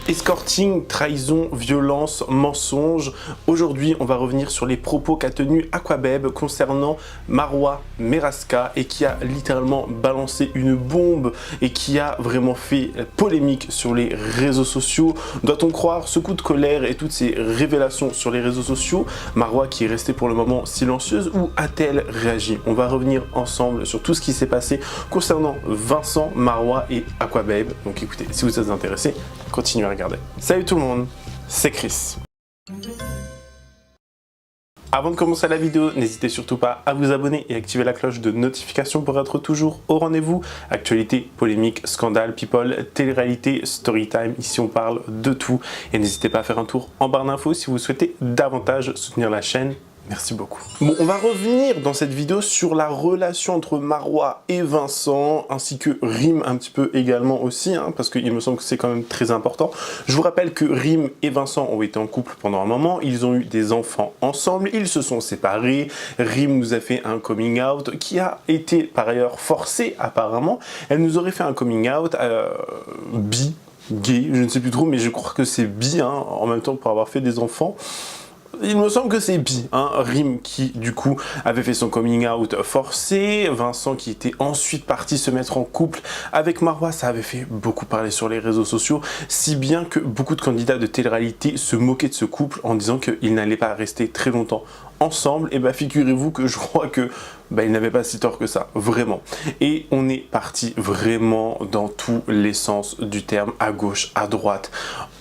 Escorting, trahison, violence, mensonge. Aujourd'hui, on va revenir sur les propos qu'a tenus Aquababe concernant Marwa Meraska et qui a littéralement balancé une bombe et qui a vraiment fait polémique sur les réseaux sociaux. Doit-on croire ce coup de colère et toutes ces révélations sur les réseaux sociaux? Marwa qui est restée pour le moment silencieuse ou a-t-elle réagi? On va revenir ensemble sur tout ce qui s'est passé concernant Vincent, Marwa et Aquababe. Donc écoutez, si vous êtes intéressés, continuez à regarder. Salut tout le monde, c'est Chris. Avant de commencer la vidéo, n'hésitez surtout pas à vous abonner et activer la cloche de notification pour être toujours au rendez-vous. Actualité, polémique, scandale, people, télé-réalité, storytime, ici on parle de tout. Et n'hésitez pas à faire un tour en barre d'infos si vous souhaitez davantage soutenir la chaîne. Merci beaucoup. Bon, on va revenir dans cette vidéo sur la relation entre Marwa et Vincent, ainsi que Rim un petit peu également aussi, parce qu'il me semble que c'est quand même très important. Je vous rappelle que Rim et Vincent ont été en couple pendant un moment, ils ont eu des enfants ensemble, ils se sont séparés, Rim nous a fait un coming out qui a été par ailleurs forcé apparemment. Elle nous aurait fait un coming out bi, gay, je ne sais plus trop, mais je crois que c'est bi, en même temps pour avoir fait des enfants. Il me semble que c'est bi, Rim qui du coup avait fait son coming out forcé, Vincent qui était ensuite parti se mettre en couple avec Marwa, ça avait fait beaucoup parler sur les réseaux sociaux, si bien que beaucoup de candidats de télé-réalité se moquaient de ce couple en disant qu'ils n'allaient pas rester très longtemps ensemble. Et bah figurez-vous que je crois que il n'avait pas si tort que ça, vraiment. Et on est parti vraiment dans tous les sens du terme, à gauche, à droite,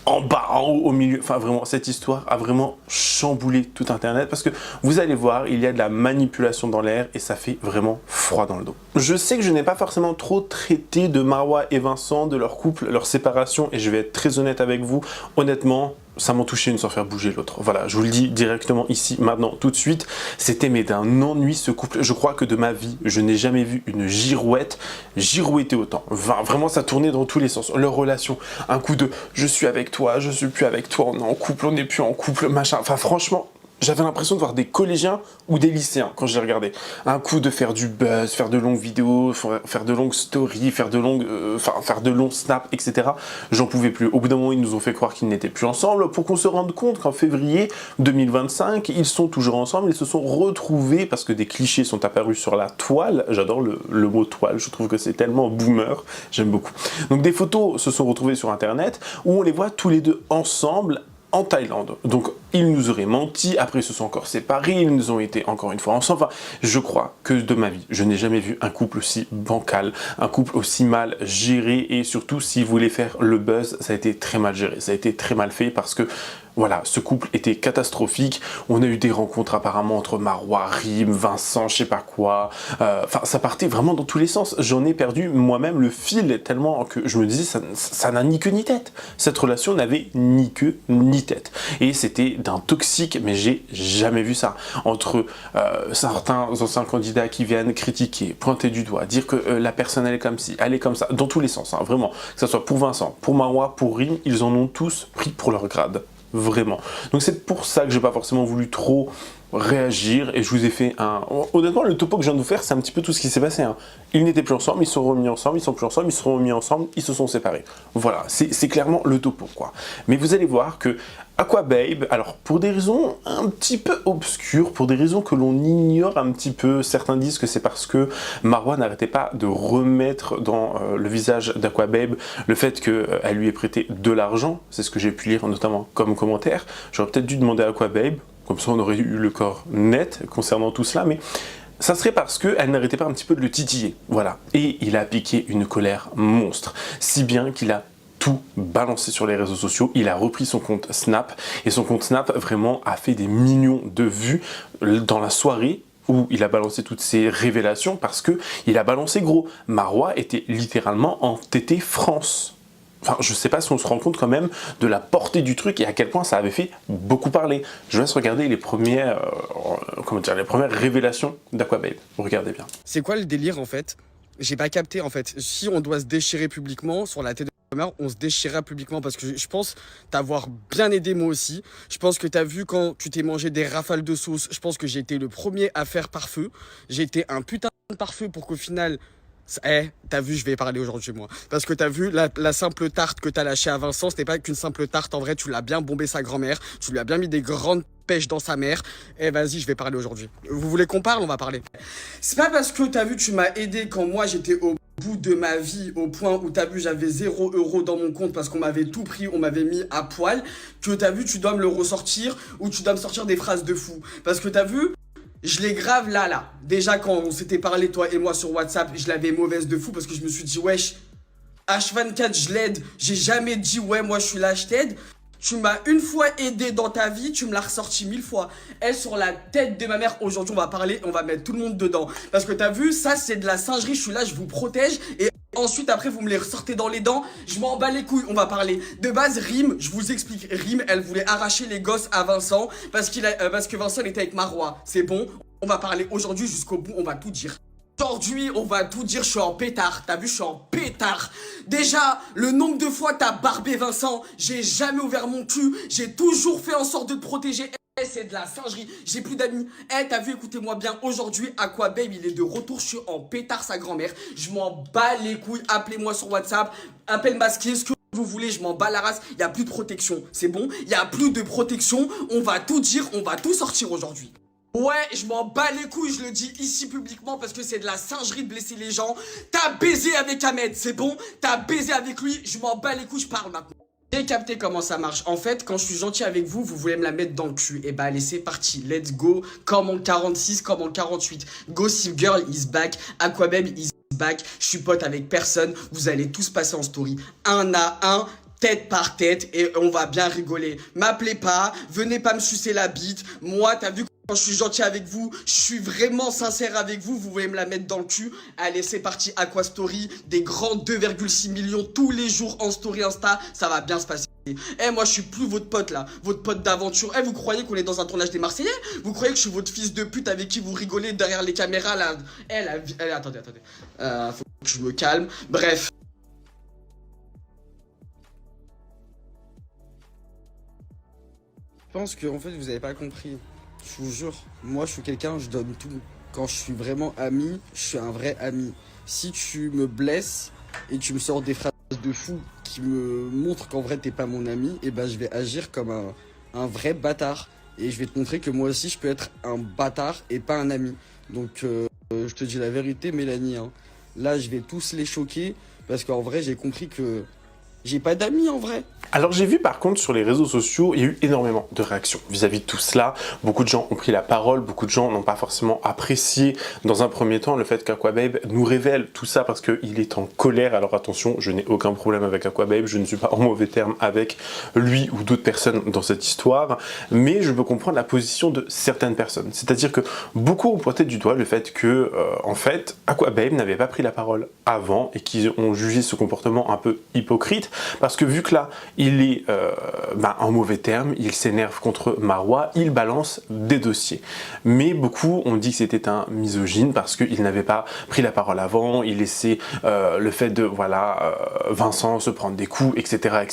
en bas, en haut, au milieu. Enfin vraiment, cette histoire a vraiment chamboulé tout internet parce que vous allez voir, il y a de la manipulation dans l'air et ça fait vraiment froid dans le dos. Je sais que je n'ai pas forcément trop traité de Marwa et Vincent, de leur couple, leur séparation, et je vais être très honnête avec vous, honnêtement, ça m'en touchait une sans faire bouger l'autre. Voilà, je vous le dis directement ici, maintenant, tout de suite. C'était mais d'un ennui ce couple. Je crois que de ma vie, je n'ai jamais vu une girouette girouetter autant. Vraiment, ça tournait dans tous les sens. Leur relation, un coup de « je suis avec toi, je suis plus avec toi, on est en couple, on n'est plus en couple », machin. Enfin, franchement, j'avais l'impression de voir des collégiens ou des lycéens quand j'ai regardé. Un coup de faire du buzz, faire de longues vidéos, faire de longues stories, faire de longs snaps, etc. J'en pouvais plus. Au bout d'un moment, ils nous ont fait croire qu'ils n'étaient plus ensemble pour qu'on se rende compte qu'en février 2025, ils sont toujours ensemble. Ils se sont retrouvés parce que des clichés sont apparus sur la toile. J'adore le mot toile, je trouve que c'est tellement boomer. J'aime beaucoup. Donc des photos se sont retrouvées sur internet où on les voit tous les deux ensemble en Thaïlande. Donc ils nous auraient menti, après ils se sont encore séparés, ils nous ont été encore une fois ensemble. Enfin, je crois que de ma vie, je n'ai jamais vu un couple aussi bancal, un couple aussi mal géré, et surtout s'ils voulaient faire le buzz, ça a été très mal géré, ça a été très mal fait parce que voilà, ce couple était catastrophique. On a eu des rencontres apparemment entre Marwa, Rim, Vincent, je sais pas quoi. Enfin, ça partait vraiment dans tous les sens. J'en ai perdu moi-même le fil tellement que je me disais ça n'a ni queue ni tête. Cette relation n'avait ni queue ni tête. Et c'était d'un toxique, mais j'ai jamais vu ça. Entre certains anciens candidats qui viennent critiquer, pointer du doigt, dire que la personne elle est comme ci, elle est comme ça, dans tous les sens, vraiment. Que ce soit pour Vincent, pour Marwa, pour Rim, ils en ont tous pris pour leur grade. Vraiment. Donc c'est pour ça que j'ai pas forcément voulu trop réagir et je vous ai fait un... Honnêtement, le topo que je viens de vous faire, c'est un petit peu tout ce qui s'est passé. Ils n'étaient plus ensemble, ils se sont remis ensemble, ils sont plus ensemble, ils se sont remis ensemble, ils se sont séparés. Voilà, c'est clairement le topo, quoi. Mais vous allez voir que Aquababe, alors pour des raisons un petit peu obscures, pour des raisons que l'on ignore un petit peu, certains disent que c'est parce que Marwa n'arrêtait pas de remettre dans le visage d'Aquababe le fait qu'elle lui ait prêté de l'argent, c'est ce que j'ai pu lire notamment comme commentaire. J'aurais peut-être dû demander à Aquababe, comme ça on aurait eu le corps net concernant tout cela, mais ça serait parce qu'elle n'arrêtait pas un petit peu de le titiller, voilà. Et il a piqué une colère monstre, si bien qu'il a tout balancé sur les réseaux sociaux. Il a repris son compte Snap, et son compte Snap vraiment a fait des millions de vues dans la soirée où il a balancé toutes ces révélations, parce que il a balancé gros. Marwa était littéralement en TT France. Enfin, je sais pas si on se rend compte quand même de la portée du truc et à quel point ça avait fait beaucoup parler. Je vous laisse regarder les premières, les premières révélations d'Aquababe. Regardez bien. C'est quoi le délire en fait? J'ai pas capté en fait. Si on doit se déchirer publiquement sur la tête de ma mère, on se déchirera publiquement parce que je pense t'avoir bien aidé moi aussi. Je pense que t'as vu quand tu t'es mangé des rafales de sauce. Je pense que j'ai été le premier à faire pare-feu. J'ai été un putain de pare-feu pour qu'au final T'as vu, je vais parler aujourd'hui, moi. Parce que t'as vu, la simple tarte que t'as lâchée à Vincent, c'était pas qu'une simple tarte. En vrai, tu l'as bien bombé sa grand-mère. Tu lui as bien mis des grandes pêches dans sa mère. Vas-y, je vais parler aujourd'hui. Vous voulez qu'on parle? On va parler. C'est pas parce que t'as vu, tu m'as aidé quand moi j'étais au bout de ma vie, au point où t'as vu, j'avais 0 € dans mon compte parce qu'on m'avait tout pris, on m'avait mis à poil, que t'as vu, tu dois me le ressortir ou tu dois me sortir des phrases de fou. Parce que t'as vu, je l'ai grave là. Déjà, quand on s'était parlé, toi et moi, sur WhatsApp, je l'avais mauvaise de fou parce que je me suis dit, wesh, H24, je l'aide. J'ai jamais dit, ouais, moi, je suis là, je t'aide. Tu m'as une fois aidé dans ta vie, tu me l'as ressorti 1000 fois. Elle, sur la tête de ma mère, aujourd'hui, on va parler, on va mettre tout le monde dedans. Parce que t'as vu, ça, c'est de la singerie, je suis là, je vous protège. Et ensuite, après, vous me les ressortez dans les dents. Je m'en bats les couilles, on va parler. De base, Rim, je vous explique. Rim, elle voulait arracher les gosses à Vincent parce que Vincent était avec Marois. C'est bon, on va parler aujourd'hui jusqu'au bout, on va tout dire. Aujourd'hui, on va tout dire, je suis en pétard. T'as vu, je suis en pétard. Déjà, le nombre de fois t'as barbé Vincent, j'ai jamais ouvert mon cul, j'ai toujours fait en sorte de te protéger. C'est de la singerie, j'ai plus d'amis. T'as vu, écoutez-moi bien, aujourd'hui, Aquababe, il est de retour, je suis en pétard sa grand-mère. Je m'en bats les couilles, appelez-moi sur WhatsApp, appel masqué, ce que vous voulez, je m'en bats la race. Il y a plus de protection, c'est bon? Il y a plus de protection, on va tout dire, on va tout sortir aujourd'hui. Ouais, je m'en bats les couilles, je le dis ici publiquement parce que c'est de la singerie de blesser les gens. T'as baisé avec Ahmed, c'est bon? T'as baisé avec lui, je m'en bats les couilles, je parle maintenant. J'ai capté comment ça marche. En fait, quand je suis gentil avec vous, vous voulez me la mettre dans le cul. Et bah allez, c'est parti, let's go. Comme en 46, comme en 48. Gossip Girl is back, Aquababe is back. Je suis pote avec personne, vous allez tous passer en story. Un à un. Tête par tête et on va bien rigoler. M'appelez pas, venez pas me sucer la bite. Moi, t'as vu quand je suis gentil avec vous, je suis vraiment sincère avec vous, vous voulez me la mettre dans le cul. Allez, c'est parti, Aqua Story, des grands 2,6 millions tous les jours en story Insta, ça va bien se passer. Moi je suis plus votre pote là, votre pote d'aventure. Vous croyez qu'on est dans un tournage des Marseillais? Vous croyez que je suis votre fils de pute avec qui vous rigolez derrière les caméras là? Attendez. Faut que je me calme. Bref. Je pense que en fait vous avez pas compris. Je vous jure, moi je suis quelqu'un, je donne tout. Quand je suis vraiment ami, je suis un vrai ami. Si tu me blesses et tu me sors des phrases de fou qui me montrent qu'en vrai t'es pas mon ami, et ben je vais agir comme un vrai bâtard. Et je vais te montrer que moi aussi je peux être un bâtard et pas un ami. Donc je te dis la vérité Mélanie, hein. Là je vais tous les choquer parce qu'en vrai j'ai compris que j'ai pas d'amis en vrai. Alors j'ai vu par contre sur les réseaux sociaux, il y a eu énormément de réactions vis-à-vis de tout cela. Beaucoup de gens ont pris la parole, beaucoup de gens n'ont pas forcément apprécié dans un premier temps le fait qu'Aquababe nous révèle tout ça parce qu'il est en colère. Alors attention, je n'ai aucun problème avec Aquababe, je ne suis pas en mauvais terme avec lui ou d'autres personnes dans cette histoire, mais je peux comprendre la position de certaines personnes. C'est-à-dire que beaucoup ont pointé du doigt le fait que, en fait, Aquababe n'avait pas pris la parole avant et qu'ils ont jugé ce comportement un peu hypocrite parce que vu que là, il est en mauvais terme, il s'énerve contre Marois, il balance des dossiers. Mais beaucoup ont dit que c'était un misogyne parce qu'il n'avait pas pris la parole avant, il laissait le fait de Vincent se prendre des coups, etc.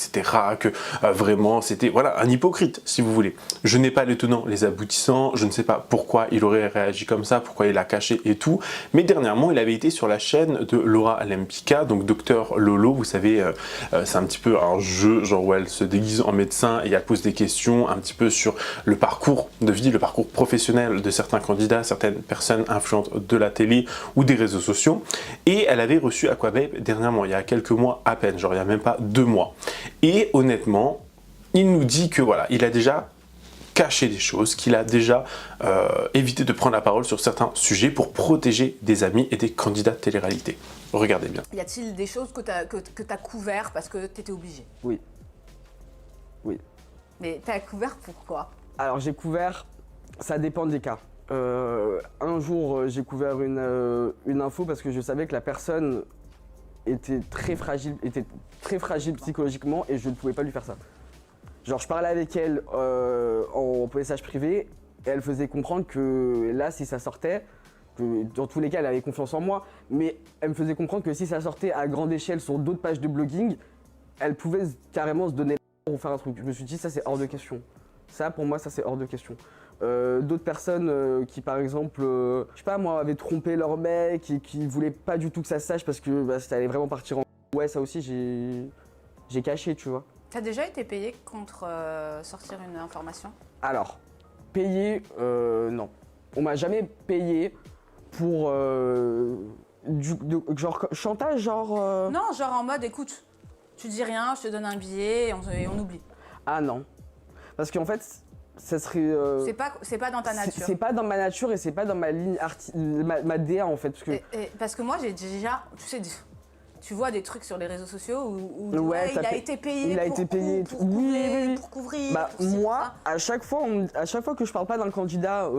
que vraiment c'était un hypocrite si vous voulez. Je n'ai pas les tenants, les aboutissants, je ne sais pas pourquoi il aurait réagi comme ça, pourquoi il a caché et tout, mais dernièrement il avait été sur la chaîne de Laura Lempicka, donc Docteur Lolo, vous savez, c'est un petit peu un jeu genre où elle se déguise en médecin et elle pose des questions un petit peu sur le parcours de vie, le parcours professionnel de certains candidats, certaines personnes influentes de la télé ou des réseaux sociaux. Et elle avait reçu Aquababe dernièrement, il y a quelques mois à peine, genre il n'y a même pas 2 mois. Et honnêtement, il nous dit que voilà, il a déjà caché des choses, qu'il a déjà évité de prendre la parole sur certains sujets pour protéger des amis et des candidats de télé-réalité. Regardez bien. Y a-t-il des choses que t'as couvert parce que t'étais obligé? Oui. Oui. Mais t'as couvert pourquoi? Alors j'ai couvert, ça dépend des cas. Un jour j'ai couvert une info parce que je savais que la personne était très fragile psychologiquement et je ne pouvais pas lui faire ça. Genre je parlais avec elle en message privé et elle faisait comprendre que là si ça sortait, que dans tous les cas elle avait confiance en moi, mais elle me faisait comprendre que si ça sortait à grande échelle sur d'autres pages de blogging, elle pouvait carrément se donner pour faire un truc. Je me suis dit ça c'est hors de question. Ça pour moi ça c'est hors de question. D'autres personnes qui, par exemple, je sais pas moi, avaient trompé leur mec et qui voulaient pas du tout que ça se sache parce que bah, ça allait vraiment partir en... Ouais, ça aussi, j'ai caché, tu vois. T'as déjà été payé contre sortir une information? Alors, payé, non. On m'a jamais payé pour genre chantage, genre... Non, genre en mode, écoute, tu dis rien, je te donne un billet et on oublie. Ah non. Parce qu'en fait, ça serait... C'est pas dans ta nature. C'est pas dans ma nature et c'est pas dans ma ligne ma DA en fait. Parce que... Parce que moi, j'ai déjà, tu sais, tu vois des trucs sur les réseaux sociaux où Ouais, il a été payé pour couvrir. Bah, pour ci, moi, pour ça. à chaque fois que je parle pas d'un candidat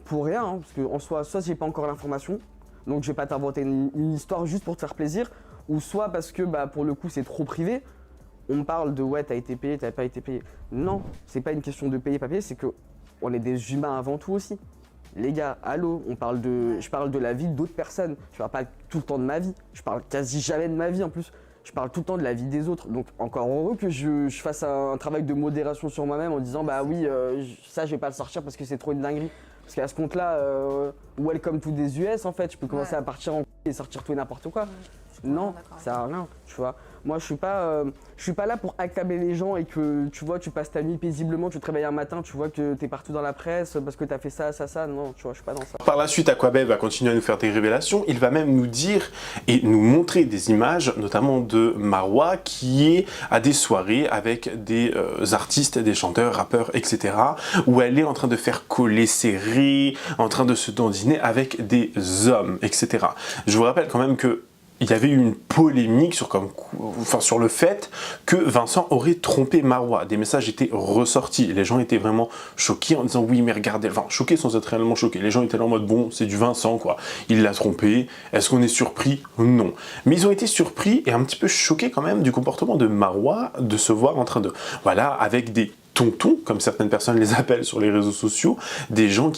pour rien, hein, parce que en soit j'ai pas encore l'information, donc je vais pas t'inventer une histoire juste pour te faire plaisir, ou soit parce que bah, pour le coup c'est trop privé, on me parle de ouais t'as été payé, t'as pas été payé. Non, c'est pas une question de payer, pas payer, c'est que on est des humains avant tout aussi. Les gars, allô, je parle de la vie d'autres personnes. Je parle pas tout le temps de ma vie. Je parle quasi jamais de ma vie en plus. Je parle tout le temps de la vie des autres. Donc encore heureux que je fasse un travail de modération sur moi-même en disant bah oui, ça je vais pas le sortir parce que c'est trop une dinguerie. Parce qu'à ce compte-là, welcome to des US en fait. Je peux commencer à partir en et sortir tout et n'importe quoi. Non, ça sert à rien, tu vois. Moi, je suis pas là pour accabler les gens et que, tu vois, tu passes ta nuit paisiblement, tu te réveilles un matin, tu vois que t'es partout dans la presse parce que t'as fait ça. Non, tu vois, je suis pas dans ça. Par la suite, Aquabeb va continuer à nous faire des révélations. Il va même nous dire et nous montrer des images, notamment de Marwa, qui est à des soirées avec des artistes, des chanteurs, rappeurs, etc. où elle est en train de faire coller serré, en train de se dandiner avec des hommes, etc. Je vous rappelle quand même que il y avait eu une polémique sur le fait que Vincent aurait trompé Marwa. Des messages étaient ressortis. Les gens étaient vraiment choqués en disant oui mais regardez, enfin choqués sans être réellement choqués. Les gens étaient là en mode bon c'est du Vincent quoi, il l'a trompé. Est-ce qu'on est surpris? Non. Mais ils ont été surpris et un petit peu choqués quand même du comportement de Marwa, de se voir en train de, voilà, avec des tontons, comme certaines personnes les appellent sur les réseaux sociaux, des gens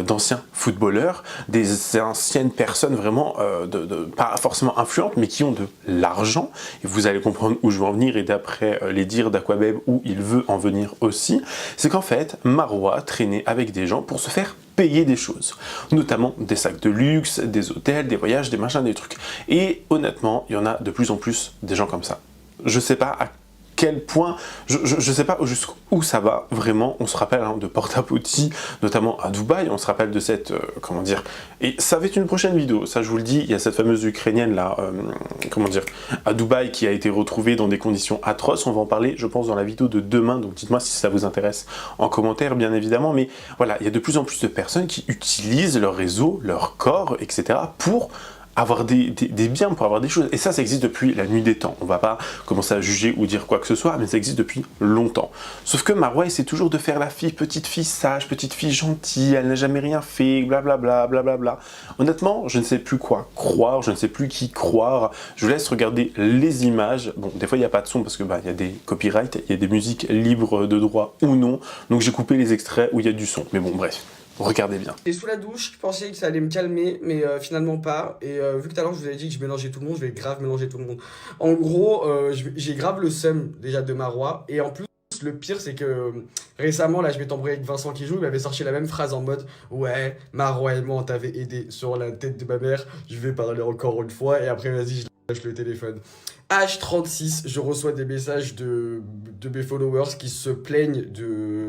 d'anciens footballeurs, des anciennes personnes vraiment pas forcément influentes, mais qui ont de l'argent. Et vous allez comprendre où je veux en venir, et d'après les dires d'Aquabeb, où il veut en venir aussi, c'est qu'en fait, Marwa traînait avec des gens pour se faire payer des choses, notamment des sacs de luxe, des hôtels, des voyages, des machins, des trucs. Et honnêtement, il y en a de plus en plus des gens comme ça. Je sais pas à quel point, je sais pas jusqu'où ça va, vraiment. On se rappelle de Porta-Potty, notamment à Dubaï, on se rappelle de cette, comment dire, et ça va être une prochaine vidéo, ça je vous le dis, il y a cette fameuse Ukrainienne là, comment dire, à Dubaï qui a été retrouvée dans des conditions atroces, on va en parler je pense dans la vidéo de demain, donc dites-moi si ça vous intéresse en commentaire bien évidemment, mais voilà, il y a de plus en plus de personnes qui utilisent leur réseau, leur corps, etc. pour avoir des biens, pour avoir des choses. Et ça existe depuis la nuit des temps. On va pas commencer à juger ou dire quoi que ce soit, mais ça existe depuis longtemps. Sauf que Marwa essaie toujours de faire la petite fille sage, petite fille gentille, elle n'a jamais rien fait, blablabla, blablabla. Honnêtement, je ne sais plus quoi croire, je ne sais plus qui croire. Je vous laisse regarder les images. Bon, des fois, il n'y a pas de son parce que il y a des copyrights, il y a des musiques libres de droit ou non. Donc j'ai coupé les extraits où il y a du son. Mais bon, bref. Regardez bien. Et sous la douche, je pensais que ça allait me calmer, mais finalement pas. Et vu que tout à l'heure je vous avais dit que je mélangeais tout le monde, je vais grave mélanger tout le monde. En gros, j'ai grave le seum déjà de Marwa. Et en plus, le pire, c'est que récemment, là, je m'étais embrouillé avec Vincent qui joue, il m'avait sorti la même phrase en mode ouais, Marwa et moi, on t'avait aidé sur la tête de ma mère. Je vais parler encore une fois, et après, vas-y, je lâche le téléphone. H36, je reçois des messages de mes followers qui se plaignent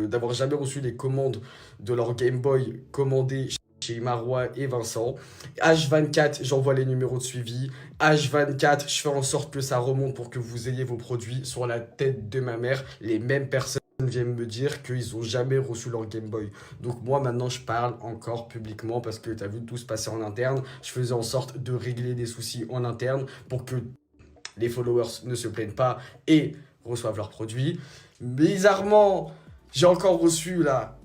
d'avoir jamais reçu les commandes de leur Game Boy commandées chez Marwa et Vincent. H24, j'envoie les numéros de suivi. H24, je fais en sorte que ça remonte pour que vous ayez vos produits sur la tête de ma mère. Les mêmes personnes viennent me dire qu'ils n'ont jamais reçu leur Game Boy. Donc moi maintenant je parle encore publiquement parce que tu as vu tout se passer en interne. Je faisais en sorte de régler des soucis en interne pour que les followers ne se plaignent pas et reçoivent leurs produits. Bizarrement, j'ai encore reçu là,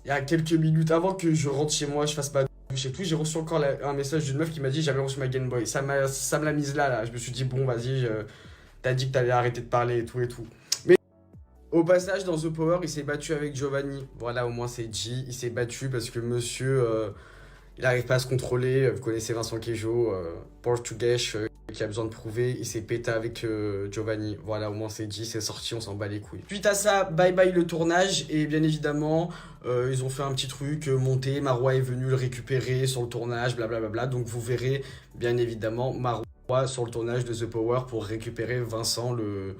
il y a quelques minutes avant que je rentre chez moi, je fasse ma douche et tout, j'ai reçu encore un message d'une meuf qui m'a dit j'avais reçu ma Game Boy. Ça me l'a mise là. Je me suis dit bon vas-y, t'as dit que t'allais arrêter de parler et tout. Mais au passage dans The Power, il s'est battu avec Giovanni. Voilà, au moins c'est G. Il s'est battu parce que monsieur, il n'arrive pas à se contrôler. Vous connaissez Vincent Queijo, portugais, qui a besoin de prouver, il s'est pété avec Giovanni. Voilà, au moins c'est dit, c'est sorti, on s'en bat les couilles. Suite à ça, bye bye le tournage, et bien évidemment, ils ont fait un petit truc monté, Marois est venu le récupérer sur le tournage, blablabla. Donc vous verrez bien évidemment Marois sur le tournage de The Power pour récupérer Vincent, le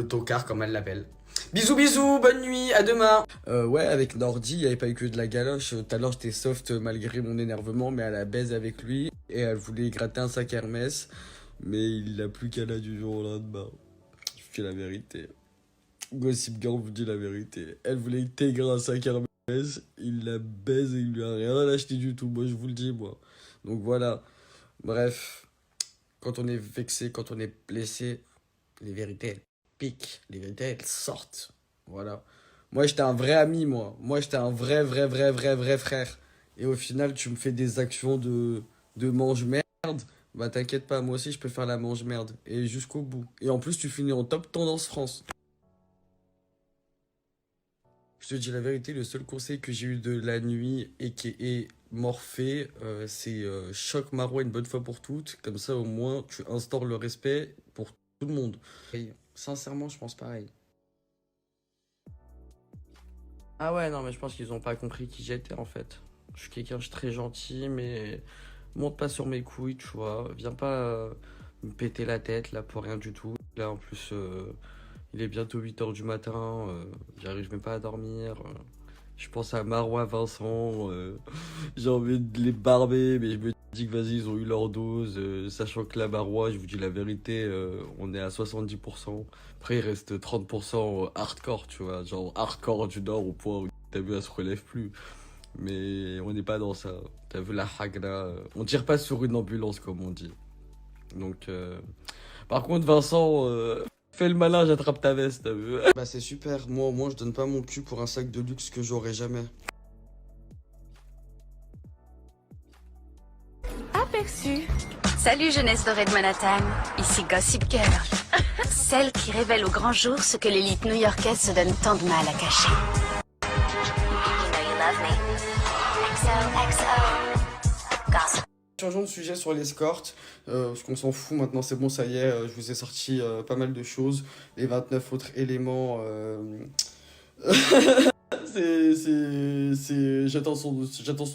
tocard comme elle l'appelle. Bisous bisous, bonne nuit, à demain. Ouais, avec Nordi, il n'y avait pas eu que de la galoche. Tout à l'heure j'étais soft malgré mon énervement, mais elle a baise avec lui et elle voulait gratter un sac Hermès. Mais il n'a plus qu'à là du jour au lendemain. Je fais la vérité. Gossip Girl vous dit la vérité. Elle voulait intégrer un sac Hermès, il la baise et il lui a rien acheté du tout. Moi je vous le dis moi. Donc voilà. Bref, quand on est vexé, quand on est blessé, les vérités elles piquent, les vérités elles sortent. Voilà. Moi j'étais un vrai ami moi. Moi j'étais un vrai frère. Et au final tu me fais des actions de mange-merde. Bah t'inquiète pas, moi aussi je peux faire la mange-merde. Et jusqu'au bout. Et en plus tu finis en top tendance France. Je te dis la vérité, le seul conseil que j'ai eu de la nuit et qui est Morphée, c'est choque Marois une bonne fois pour toutes. Comme ça au moins tu instaures le respect pour tout le monde. Et sincèrement je pense pareil. Ah ouais non mais je pense qu'ils ont pas compris qui j'étais en fait. Je suis quelqu'un de très gentil mais... Monte pas sur mes couilles, tu vois. Viens pas me péter la tête, là, pour rien du tout. Là, en plus, il est bientôt 8h du matin. J'arrive même pas à dormir. Je pense à Marois, Vincent. J'ai envie de les barber, mais je me dis que vas-y, ils ont eu leur dose. Sachant que là, Marois, je vous dis la vérité, on est à 70%. Après, il reste 30% hardcore, tu vois. Genre hardcore du Nord au point où t'as vu, elle se relève plus. Mais on n'est pas dans ça. T'as vu la hagna, on tire pas sur une ambulance comme on dit. Donc par contre Vincent, fais le malin, j'attrape ta veste, t'as vu. Bah c'est super, moi au moins je donne pas mon cul pour un sac de luxe que j'aurai jamais. Aperçu. Salut jeunesse dorée de Manhattan, ici Gossip Girl. Celle qui révèle au grand jour ce que l'élite new-yorkaise se donne tant de mal à cacher. Changeons de sujet sur l'escorte, parce qu'on s'en fout maintenant, c'est bon, ça y est, je vous ai sorti pas mal de choses, les 29 autres éléments, j'attends son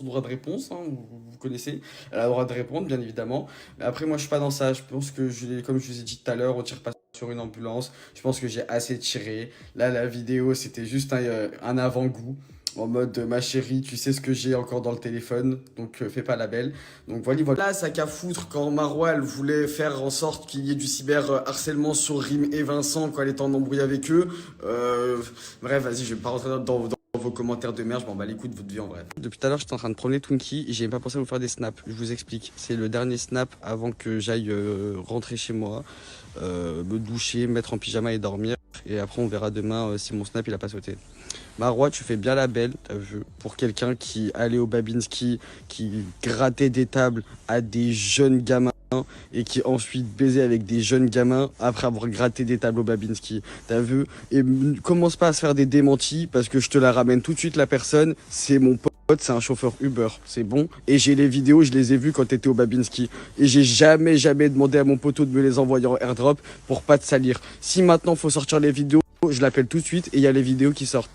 droit de réponse, hein, vous connaissez, elle a le droit de répondre bien évidemment, mais après moi je suis pas dans ça, je pense que comme je vous ai dit tout à l'heure, on tire pas sur une ambulance, je pense que j'ai assez tiré, là la vidéo c'était juste un avant-goût. En mode ma chérie, tu sais ce que j'ai encore dans le téléphone, donc fais pas la belle. Donc voilà. Là, ça qu'à foutre quand Marois elle voulait faire en sorte qu'il y ait du cyber-harcèlement sur Rim et Vincent quand elle était en embrouille avec eux. Bref, vas-y, je vais pas rentrer dans vos commentaires de merde, je m'en bats les couilles de votre vie en vrai. Depuis tout à l'heure, j'étais en train de prendre les Twinkies et j'ai même pas pensé à vous faire des snaps. Je vous explique. C'est le dernier snap avant que j'aille rentrer chez moi, me doucher, me mettre en pyjama et dormir. Et après, on verra demain si mon snap il a pas sauté. Marois, tu fais bien la belle, t'as vu, pour quelqu'un qui allait au Babinski, qui grattait des tables à des jeunes gamins et qui ensuite baisait avec des jeunes gamins après avoir gratté des tables au Babinski. T'as vu? Et commence pas à se faire des démentis parce que je te la ramène tout de suite la personne, c'est mon pote, c'est un chauffeur Uber, c'est bon. Et j'ai les vidéos, je les ai vues quand t'étais au Babinski. Et j'ai jamais demandé à mon poteau de me les envoyer en airdrop pour pas te salir. Si maintenant faut sortir les vidéos, je l'appelle tout de suite et il y a les vidéos qui sortent.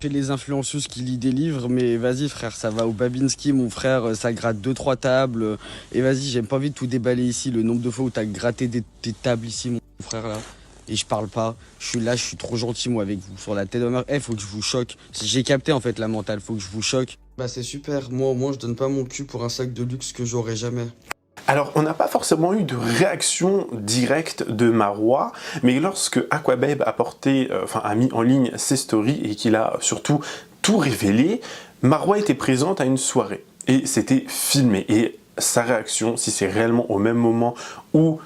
J'ai les influenceuses qui lisent des livres, mais vas-y frère, ça va au Babinski, mon frère, ça gratte 2-3 tables. Et vas-y, j'ai pas envie de tout déballer ici, le nombre de fois où t'as gratté des tables ici, mon frère là. Et je parle pas, je suis là, je suis trop gentil moi avec vous, sur la tête de ma mère. Faut que je vous choque. J'ai capté en fait la mentale, faut que je vous choque. Bah c'est super, moi au moins je donne pas mon cul pour un sac de luxe que j'aurai jamais. Alors, on n'a pas forcément eu de réaction directe de Marois, mais lorsque Aquababe a mis en ligne ses stories et qu'il a surtout tout révélé, Marois était présente à une soirée et c'était filmé. Et sa réaction, si c'est réellement au même moment où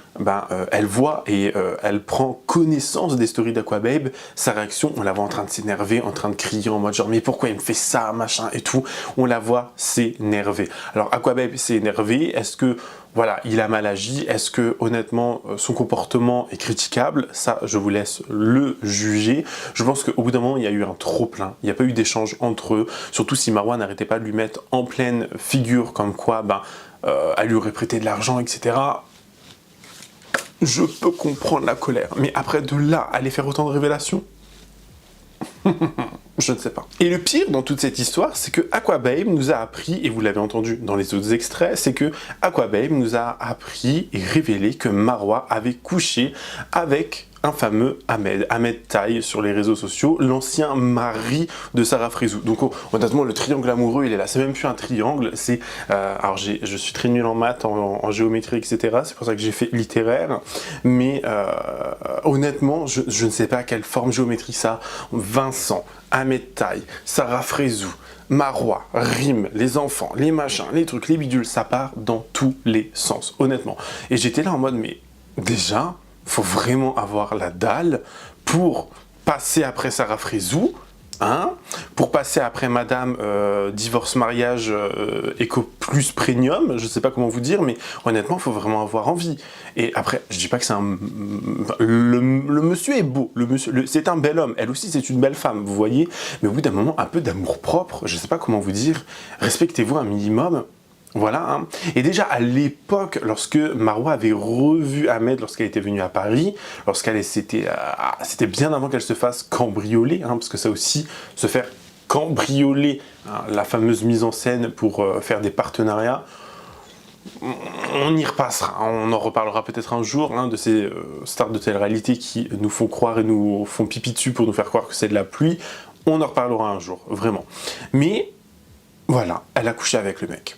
elle voit et elle prend connaissance des stories d'Aquababe, sa réaction, on la voit en train de s'énerver, en train de crier en mode genre mais pourquoi il me fait ça, machin et tout, on la voit s'énerver. Alors Aquababe s'est énervé, est-ce que voilà, il a mal agi, est-ce que honnêtement son comportement est critiquable? Ça, je vous laisse le juger. Je pense qu'au bout d'un moment, il y a eu un trop-plein, il n'y a pas eu d'échange entre eux, surtout si Marois n'arrêtait pas de lui mettre en pleine figure comme quoi elle lui aurait prêté de l'argent, etc. je peux comprendre la colère. Mais après de là, aller faire autant de révélations, je ne sais pas. Et le pire dans toute cette histoire, c'est que Aquababe nous a appris, et vous l'avez entendu dans les autres extraits, c'est que Aquababe nous a appris et révélé que Marwa avait couché avec un fameux Ahmed Taï sur les réseaux sociaux, l'ancien mari de Sarah Frézou. Donc honnêtement, le triangle amoureux, il est là. C'est même plus un triangle, c'est... alors je suis très nul en maths, en géométrie, etc. C'est pour ça que j'ai fait littéraire. Mais honnêtement, je ne sais pas quelle forme géométrique ça a. Vincent, Ahmed Taï, Sarah Frézou, Marwa, Rim, les enfants, les machins, les trucs, les bidules, ça part dans tous les sens, honnêtement. Et j'étais là en mode, mais déjà... faut vraiment avoir la dalle pour passer après Sarah Frézou, hein, pour passer après Madame Divorce Mariage Eco Plus Premium, je sais pas comment vous dire, mais honnêtement, il faut vraiment avoir envie. Et après, je dis pas que c'est un... Le monsieur est beau, c'est un bel homme, elle aussi c'est une belle femme, vous voyez, mais au bout d'un moment, un peu d'amour propre, je sais pas comment vous dire, respectez-vous un minimum. Voilà, hein. Et déjà à l'époque, lorsque Marwa avait revu Ahmed lorsqu'elle était venue à Paris, c'était bien avant qu'elle se fasse cambrioler, hein, parce que ça aussi, se faire cambrioler, hein, la fameuse mise en scène pour faire des partenariats, on y repassera, on en reparlera peut-être un jour, hein, de ces stars de télé-réalité qui nous font croire et nous font pipi dessus pour nous faire croire que c'est de la pluie, on en reparlera un jour, vraiment. Mais voilà, elle a couché avec le mec.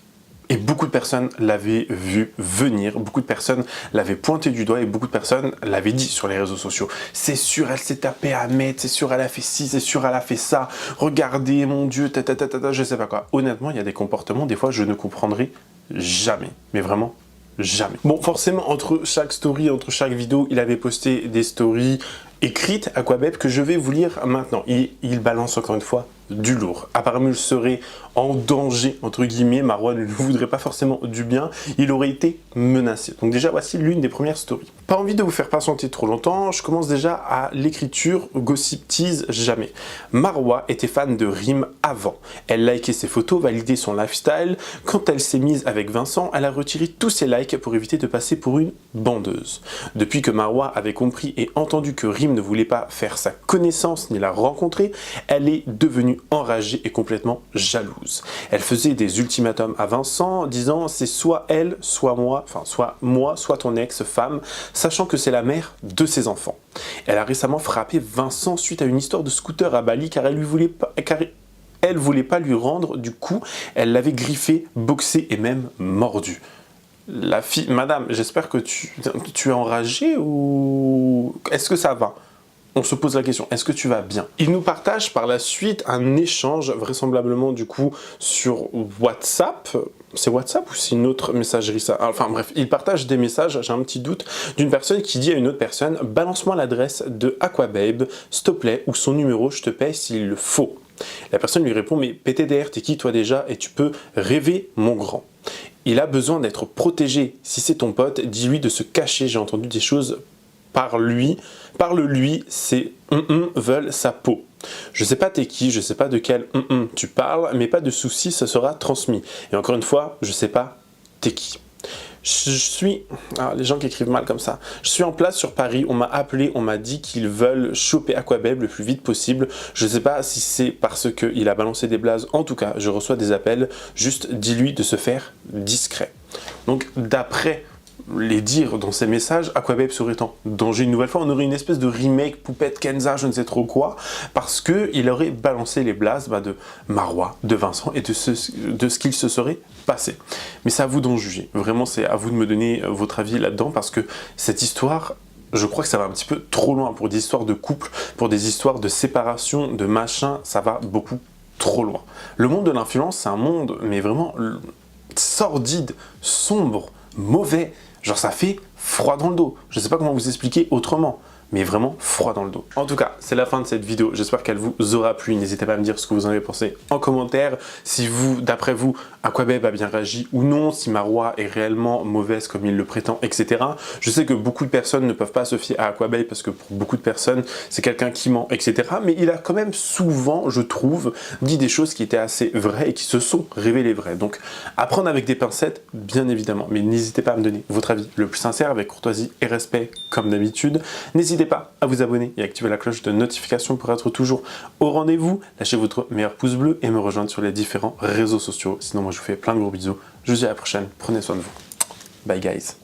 Et beaucoup de personnes l'avaient vu venir, beaucoup de personnes l'avaient pointé du doigt et beaucoup de personnes l'avaient dit sur les réseaux sociaux. C'est sûr, elle s'est tapée Ahmed, c'est sûr, elle a fait ci, c'est sûr, elle a fait ça. Regardez, mon Dieu, je sais pas quoi. Honnêtement, il y a des comportements, des fois, je ne comprendrai jamais. Mais vraiment, jamais. Bon, forcément, entre chaque story, entre chaque vidéo, il avait posté des stories écrites, Aquababe, que je vais vous lire maintenant. Il balance encore une fois du lourd. Apparemment, il serait en danger, entre guillemets. Marwa ne lui voudrait pas forcément du bien. Il aurait été menacé. Donc déjà, voici l'une des premières stories. Pas envie de vous faire patienter trop longtemps. Je commence déjà à l'écriture. Gossip tease jamais. Marwa était fan de Rim avant. Elle likait ses photos, validait son lifestyle. Quand elle s'est mise avec Vincent, elle a retiré tous ses likes pour éviter de passer pour une bandeuse. Depuis que Marwa avait compris et entendu que Rim ne voulait pas faire sa connaissance ni la rencontrer, elle est devenue enragée et complètement jalouse. Elle faisait des ultimatums à Vincent, disant c'est soit elle, soit moi, enfin soit moi, soit ton ex-femme, sachant que c'est la mère de ses enfants. Elle a récemment frappé Vincent suite à une histoire de scooter à Bali car elle voulait pas lui rendre du coup, elle l'avait griffé, boxé et même mordu. La fille, madame, j'espère que tu es enragée ou est-ce que ça va? On se pose la question, est-ce que tu vas bien? Il nous partage par la suite un échange, vraisemblablement du coup sur WhatsApp. C'est WhatsApp ou c'est une autre messagerie ça? Enfin bref, il partage des messages, j'ai un petit doute, d'une personne qui dit à une autre personne « Balance-moi l'adresse de Aquababe, s'il te plaît, ou son numéro, je te paye s'il le faut. » La personne lui répond « Mais PTDR, t'es qui toi déjà? Et tu peux rêver mon grand. » Il a besoin d'être protégé. Si c'est ton pote, dis-lui de se cacher. J'ai entendu des choses parle-lui, c'est veulent sa peau. Je sais pas t'es qui, je sais pas de quel tu parles, mais pas de soucis, ça sera transmis. Et encore une fois, je sais pas t'es qui. Les gens qui écrivent mal comme ça. Je suis en place sur Paris, on m'a appelé, on m'a dit qu'ils veulent choper Aquababe le plus vite possible. Je sais pas si c'est parce qu'il a balancé des blazes, en tout cas, je reçois des appels, juste dis-lui de se faire discret. Donc d'après les dires dans ces messages, Aquababe serait en danger une nouvelle fois. On aurait une espèce de remake Poupette Kenza, je ne sais trop quoi, parce qu'il aurait balancé les blazes de Marwa, de Vincent et de ce qu'il se serait passé. Mais c'est à vous d'en juger. Vraiment, c'est à vous de me donner votre avis là-dedans, parce que cette histoire, je crois que ça va un petit peu trop loin pour des histoires de couple, pour des histoires de séparation, de machin, ça va beaucoup trop loin. Le monde de l'influence, c'est un monde, mais vraiment sordide, sombre, mauvais. Genre ça fait froid dans le dos. Je ne sais pas comment vous expliquer autrement. mais vraiment froid dans le dos. En tout cas, c'est la fin de cette vidéo. J'espère qu'elle vous aura plu. N'hésitez pas à me dire ce que vous en avez pensé en commentaire. Si vous, d'après vous, Aquababe a bien réagi ou non, si Marwa est réellement mauvaise comme il le prétend, etc. Je sais que beaucoup de personnes ne peuvent pas se fier à Aquababe parce que pour beaucoup de personnes, c'est quelqu'un qui ment, etc. Mais il a quand même souvent, je trouve, dit des choses qui étaient assez vraies et qui se sont révélées vraies. Donc, à prendre avec des pincettes, bien évidemment. Mais n'hésitez pas à me donner votre avis le plus sincère, avec courtoisie et respect, comme d'habitude. N'hésitez pas à vous abonner et activer la cloche de notification pour être toujours au rendez-vous. Lâchez votre meilleur pouce bleu et me rejoindre sur les différents réseaux sociaux. Sinon, moi, je vous fais plein de gros bisous. Je vous dis à la prochaine. Prenez soin de vous. Bye, guys.